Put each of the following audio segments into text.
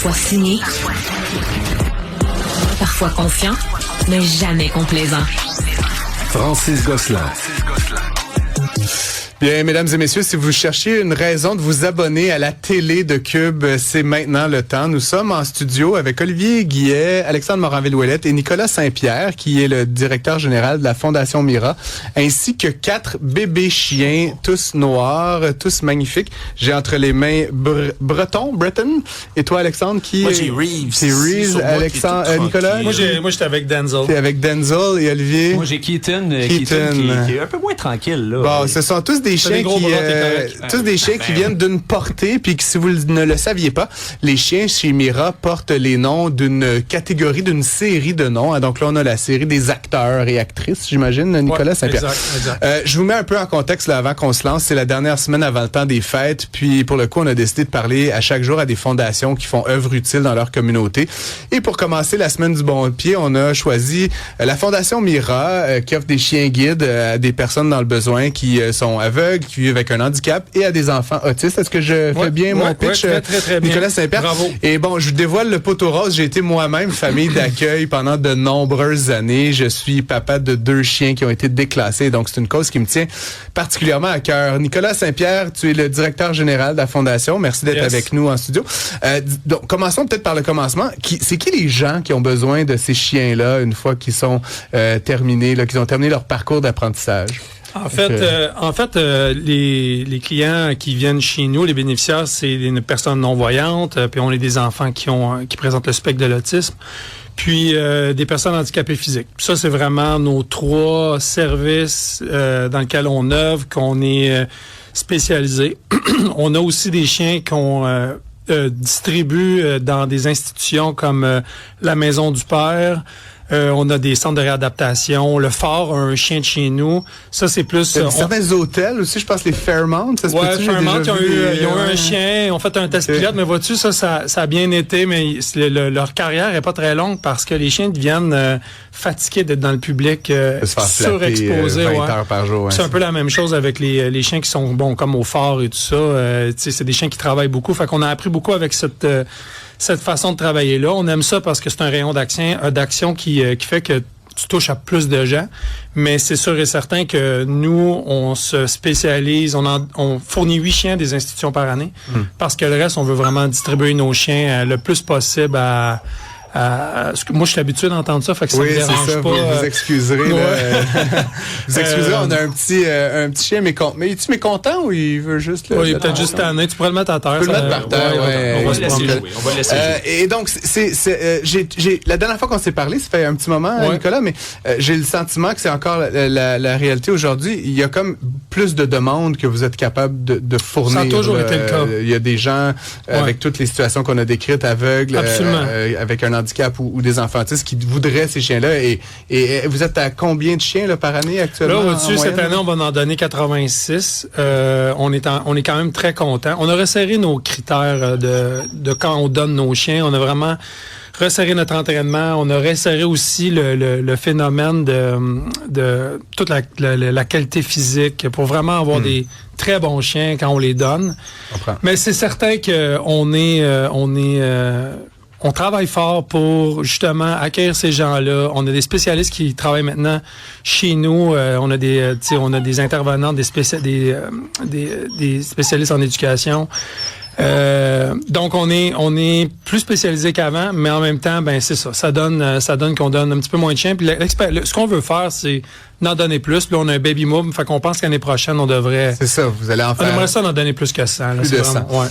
Parfois cynique, parfois confiant, mais jamais complaisant. Francis Gosselin. Bien, mesdames et messieurs, si vous cherchez une raison de vous abonner à la télé de Cube, c'est maintenant le temps. Nous sommes en studio avec Olivier Guillet, Alexandre Moranville-Ouellette et Nicolas Saint-Pierre, qui est le directeur général de la Fondation Mira, ainsi que 4 bébés chiens, tous noirs, tous magnifiques. J'ai entre les mains Breton. Et toi, Alexandre, qui... Moi, j'ai Reeves. C'est Reeves, Alexandre, Nicolas? Moi, j'étais avec Denzel. T'es avec Denzel et Olivier? Moi, j'ai Keaton qui est un peu moins tranquille, là. Bon, ce sont tous des chiens qui viennent d'une portée, puis que si vous ne le saviez pas, les chiens chez Mira portent les noms d'une catégorie, d'une série de noms. Hein. Donc là, on a la série des acteurs et actrices, j'imagine, Nicolas Saint-Pierre. Exact. Je vous mets un peu en contexte là, avant qu'on se lance. C'est la dernière semaine avant le temps des fêtes, puis pour le coup, on a décidé de parler à chaque jour à des fondations qui font œuvre utile dans leur communauté. Et pour commencer la semaine du bon pied, on a choisi la Fondation Mira, qui offre des chiens guides à des personnes dans le besoin qui sont aveugles, qui vivent avec un handicap et à des enfants autistes. Est-ce que je fais bien mon pitch, très Nicolas bien. Saint-Pierre? Bravo. Et bon, je vous dévoile le poteau rose. J'ai été moi-même famille d'accueil pendant de nombreuses années. Je suis papa de 2 chiens qui ont été déclassés. Donc, c'est une cause qui me tient particulièrement à cœur. Nicolas Saint-Pierre, tu es le directeur général de la Fondation. Merci d'être avec nous en studio. Donc, commençons peut-être par le commencement. C'est qui les gens qui ont besoin de ces chiens-là une fois qu'ils sont terminés, là, qu'ils ont terminé leur parcours d'apprentissage? En fait, les clients qui viennent chez nous, les bénéficiaires, c'est des personnes non-voyantes, puis on est des enfants qui présentent le spectre de l'autisme, puis des personnes handicapées physiques. Ça, c'est vraiment nos 3 services dans lesquels on œuvre, qu'on est spécialisé. On a aussi des chiens qu'on distribue dans des institutions comme la Maison du Père. On a des centres de réadaptation. Le Phare a un chien de chez nous. Ça, c'est plus... certains hôtels aussi, je pense les Fairmount. Ça se peut-tu? Fairmount, ils ont eu un chien. Ils ont fait un test pilote, mais vois-tu, ça a bien été, mais leur carrière est pas très longue parce que les chiens deviennent fatigués d'être dans le public, surexposés. 20 heures par jour. Ouais, c'est un peu la même chose avec les chiens qui sont, comme au Phare et tout ça. C'est des chiens qui travaillent beaucoup. Fait qu'on a appris beaucoup avec cette façon de travailler là. On aime ça parce que c'est un rayon d'action qui fait que tu touches à plus de gens. Mais c'est sûr et certain que nous, on se spécialise, on fournit 8 chiens à des institutions par année. Parce que le reste, on veut vraiment distribuer nos chiens le plus possible moi, je suis habitué d'entendre ça, fait que ça me dérange ça, pas. Vous excuserez. Vous excuserez, on a un petit chien mécontent. Mais es-tu mécontent ou il veut juste... Oui, peut-être juste tanné. Tu pourrais le mettre à terre. Tu peux le mettre par terre, On va le laisser jouer. On va le laisser jouer. Et donc, la dernière fois qu'on s'est parlé, ça fait un petit moment, Nicolas, mais j'ai le sentiment que c'est encore la réalité aujourd'hui. Il y a comme plus de demandes que vous êtes capable de fournir. Ça a toujours été le cas. Il y a des gens avec toutes les situations qu'on a décrites, aveugles, avec un handicap ou des enfants autistes qui voudraient ces chiens-là. Et vous êtes à combien de chiens là, par année actuellement? Là, au-dessus, cette année, on va en donner 86. On est quand même très contents. On a resserré nos critères de quand on donne nos chiens. On a vraiment resserré notre entraînement. On a resserré aussi le phénomène de toute la qualité physique pour vraiment avoir des très bons chiens quand on les donne. Mais c'est certain que on travaille fort pour justement accueillir ces gens-là. On a des spécialistes qui travaillent maintenant chez nous. On a des intervenants, des spécialistes en éducation. Donc on est plus spécialisé qu'avant, mais en même temps, ben c'est ça. Ça donne qu'on donne un petit peu moins de chiens. Puis ce qu'on veut faire, c'est d'en donner plus. Puis là, on a un baby boom, fait qu'on pense qu'année prochaine, on devrait... C'est ça, vous allez en faire... On aimerait ça d'en donner plus que 100. Là, plus de 100. Ouais.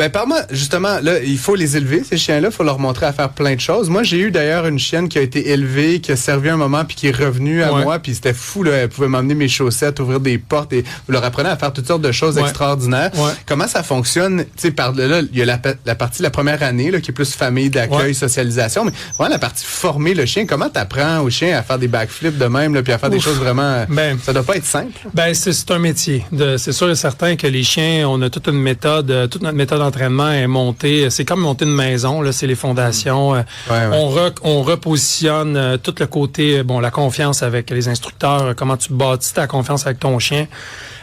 Parle-moi, justement, là, il faut les élever, ces chiens-là. Il faut leur montrer à faire plein de choses. Moi, j'ai eu d'ailleurs une chienne qui a été élevée, qui a servi un moment, puis qui est revenue à moi. Puis c'était fou, là. Elle pouvait m'emmener mes chaussettes, ouvrir des portes. Et vous leur apprenez à faire toutes sortes de choses extraordinaires. Ouais. Comment ça fonctionne? Tu sais, par là, il y a la partie de la première année, là, qui est plus famille d'accueil, socialisation. Mais vraiment, la partie former le chien, comment t'apprends au chien à faire des backflips de même, là, puis à faire des choses vraiment... ça doit pas être simple. Ben, c'est un métier. C'est sûr et certain que les chiens, on a toute une méthode, toute notre méthode d'entraînement est montée. C'est comme monter une maison, là, c'est les fondations. On repositionne tout le côté, la confiance avec les instructeurs, comment tu bâtis ta confiance avec ton chien.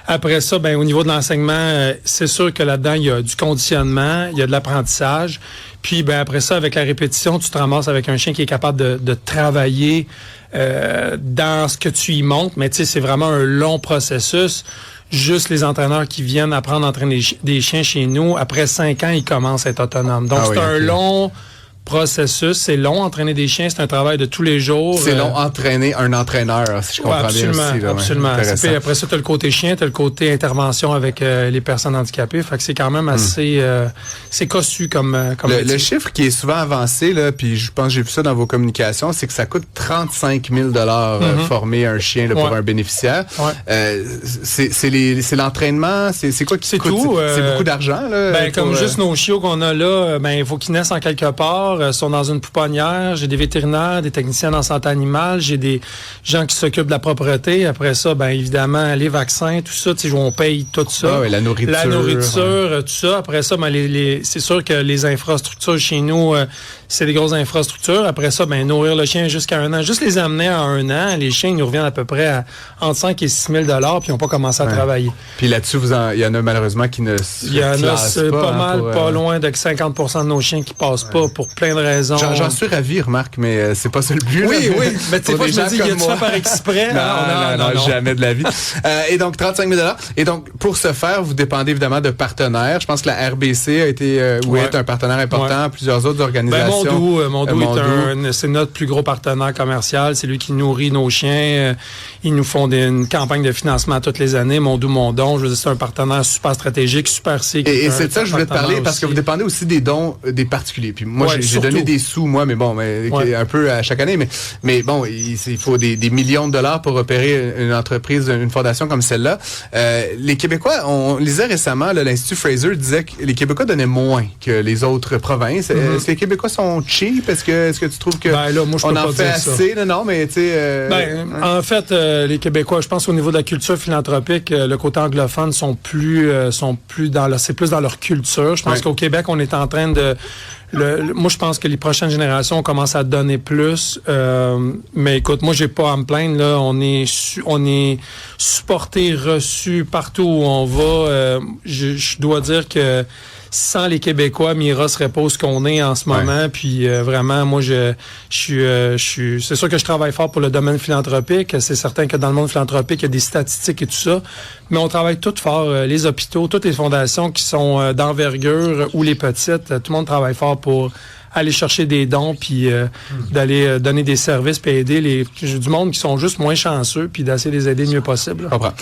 Après ça, au niveau de l'enseignement, c'est sûr que là-dedans, il y a du conditionnement, il y a de l'apprentissage. Puis ben après ça, avec la répétition, tu te ramasses avec un chien qui est capable de travailler dans ce que tu y montres. Mais tu sais, c'est vraiment un long processus. Juste les entraîneurs qui viennent apprendre à entraîner des chiens chez nous, après 5 ans, ils commencent à être autonomes. Donc, c'est un long processus. C'est long, entraîner des chiens, c'est un travail de tous les jours. C'est long, entraîner un entraîneur, si je comprends bien aussi. Là, absolument. Puis après ça, tu as le côté chien, tu as le côté intervention avec les personnes handicapées. Fait que c'est quand même assez... c'est cossu comme le chiffre qui est souvent avancé, là, puis je pense que j'ai vu ça dans vos communications, c'est que ça coûte 35 000 former un chien là, pour un bénéficiaire. C'est l'entraînement, c'est quoi qui c'est coûte? Tout, c'est beaucoup d'argent, là? Comme juste nos chiots qu'on a là, il faut qu'ils naissent en quelque part. Sont dans une pouponnière, j'ai des vétérinaires, des techniciens en santé animale, j'ai des gens qui s'occupent de la propreté. Après ça, évidemment, les vaccins, tout ça, on paye tout ça. La nourriture. Tout ça. Après ça, c'est sûr que les infrastructures chez nous, c'est des grosses infrastructures. Après ça, nourrir le chien jusqu'à 1 an. Juste les amener à 1 an, les chiens, ils nous reviennent à peu près à entre 5 et 6 000 $, puis ils n'ont pas commencé à travailler. Puis là-dessus, il y en a malheureusement qui ne se Il y en a pas mal, pas loin de 50 % de nos chiens qui passent pas pour plein de raisons. J'en suis ravi, remarque, mais c'est pas ça le but. Oui. Mais tu sais pas, je me dis, il y a ça par exprès. Non, jamais de la vie. Et donc, 35 000 $. Et donc, pour ce faire, vous dépendez évidemment de partenaires. Je pense que la RBC a été, est un partenaire important. Plusieurs autres organisations. Mondou c'est notre plus gros partenaire commercial. C'est lui qui nourrit nos chiens. Ils nous font une campagne de financement toutes les années. Mondou Mondon, je veux dire, c'est un partenaire super stratégique, super cycle. Et c'est de ça que je voulais te parler, parce que vous dépendez aussi des dons des particuliers. Puis moi, j'ai donné des sous, moi, mais bon, un peu à chaque année. Mais bon, il faut des millions de dollars pour opérer une entreprise, une fondation comme celle-là. Les Québécois, on lisait récemment, là, l'Institut Fraser disait que les Québécois donnaient moins que les autres provinces. Est-ce que les Québécois sont cheap? Est-ce que tu trouves que là, moi, on en fait assez? Là, non, mais tu sais... en fait, les Québécois, je pense au niveau de la culture philanthropique, le côté anglophone c'est plus dans leur culture. Je pense qu'au Québec, on est en train de... moi, je pense que les prochaines générations commencent à donner plus. Mais écoute, moi, j'ai pas à me plaindre. Là, on est supporté, reçu partout où on va. Je dois dire que sans les Québécois, Mira serait pas ce qu'on est en ce moment. Puis vraiment, moi, je suis. C'est sûr que je travaille fort pour le domaine philanthropique. C'est certain que dans le monde philanthropique, il y a des statistiques et tout ça. Mais on travaille tout fort. Les hôpitaux, toutes les fondations qui sont d'envergure ou les petites, tout le monde travaille fort pour aller chercher des dons, puis d'aller donner des services, puis aider du monde qui sont juste moins chanceux, puis d'essayer de les aider le mieux possible. Je comprends.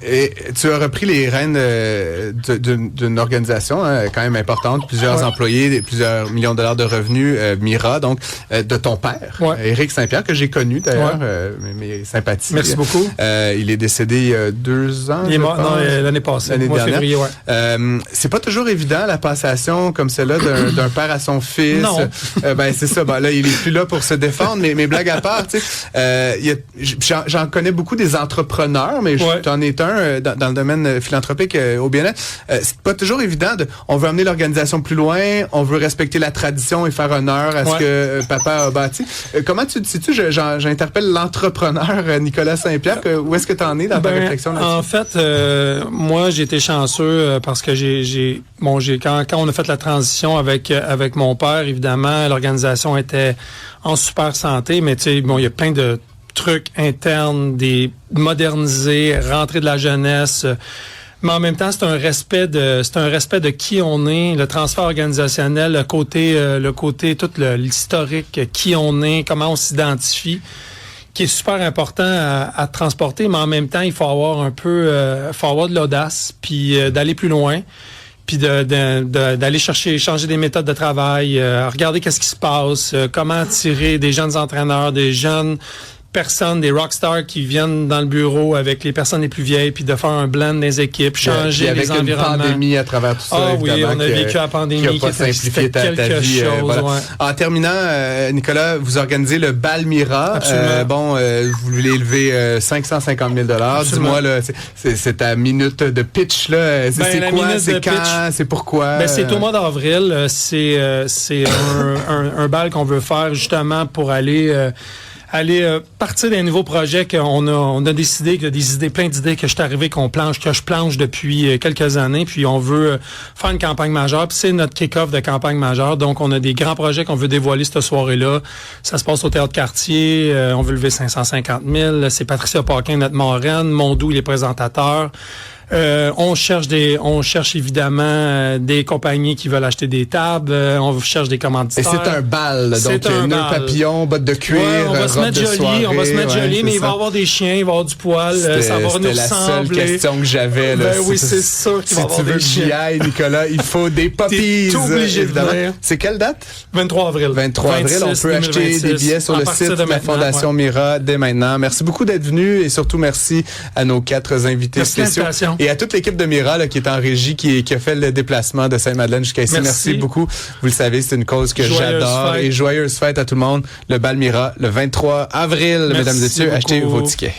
Et tu as repris les rênes d'une organisation quand même importante, plusieurs employés, plusieurs millions de dollars de revenus, Mira, donc de ton père, Éric Saint-Pierre, que j'ai connu d'ailleurs, mes sympathies. Merci beaucoup. Il est décédé il y a 2 ans. Il est mort l'année passée, l'année dernière. Février, c'est pas toujours évident la passation comme celle-là d'un père à son fils. Non. C'est ça. Là, il est plus là pour se défendre, mais blague à part, tu sais, j'en connais beaucoup des entrepreneurs, mais t'en es un dans le domaine philanthropique au bien-être. C'est pas toujours évident. On veut amener l'organisation plus loin, on veut respecter la tradition et faire honneur à ce que papa a bâti. Comment tu sais-tu, j'interpelle l'entrepreneur Nicolas Saint-Pierre, où est-ce que tu en es dans ta réflexion là-dessus? En fait, moi, j'ai été chanceux parce que quand on a fait la transition avec mon père, évidemment, l'organisation était en super santé, mais tu sais, il y a plein de trucs internes, des modernisés, rentrer de la jeunesse. Mais en même temps, c'est un respect de qui on est, le transfert organisationnel, le côté tout l'historique, qui on est, comment on s'identifie, qui est super important à transporter, mais en même temps, il faut avoir de l'audace, puis d'aller plus loin. Puis d'aller changer des méthodes de travail, regarder qu'est-ce qui se passe, comment attirer des jeunes entraîneurs, des jeunes personnes, des rockstars qui viennent dans le bureau avec les personnes les plus vieilles, puis de faire un blend des équipes, changer les environnements. Avec une pandémie à travers tout ça, oui, on a vécu la pandémie qui a pas simplifié ta vie. Voilà. En terminant, Nicolas, vous organisez le Bal Mira. Vous voulez lever 550 000 $. Dis-moi, là, c'est ta minute de pitch, là. C'est quoi? C'est quand? C'est pourquoi? C'est au mois d'avril. C'est un bal qu'on veut faire justement pour aller aller partir d'un nouveau projet on a décidé que plein d'idées que je planche depuis quelques années, puis on veut faire une campagne majeure, puis c'est notre kick-off de campagne majeure. Donc, on a des grands projets qu'on veut dévoiler cette soirée-là. Ça se passe au Théâtre Cartier, on veut lever 550 000. C'est Patricia Paquin, notre marraine, Mondou, il est présentateur. On cherche évidemment des compagnies qui veulent acheter des tables. On cherche des commanditaires. Et c'est un bal, donc nœud papillon, bottes de cuir, on va se mettre joli, mais il va y avoir des chiens, il va y avoir du poil, ça va nous ressembler. C'était la seule question que j'avais. Ben oui, c'est sûr qu'il va y avoir des chiens. Si tu veux que j'y aille, Nicolas, il faut des puppies. T'es obligé de venir. C'est quelle date? 23 avril. 23 avril, on peut acheter des billets sur le site de la Fondation Mira dès maintenant. Merci beaucoup d'être venu et surtout merci à nos 4 invités spéciaux. Et à toute l'équipe de Mira qui est en régie, qui a fait le déplacement de Sainte-Madeleine jusqu'à ici. Merci beaucoup. Vous le savez, c'est une cause que j'adore. Et joyeuse fête à tout le monde. Le bal Mira, le 23 avril, mesdames et messieurs. Achetez vos tickets.